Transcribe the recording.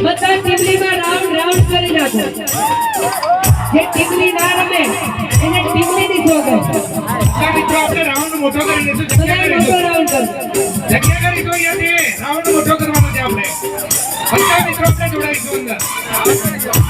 બધા ટીમલીમાં રાઉન્ડ કરી નાખો. જે ટીમલી ના રમે એને ટીમલીની સોગંદ. મિત્રો આપણે રાઉન્ડ મોટો કરી લેશું. મોટો રાઉન્ડ કરો. જગ્યા કરી તો અહીંયાથી રાઉન્ડ મોટો કરવાનો છે આપણે. બધા મિત્રો આપણે જોડાઈશું અંદર.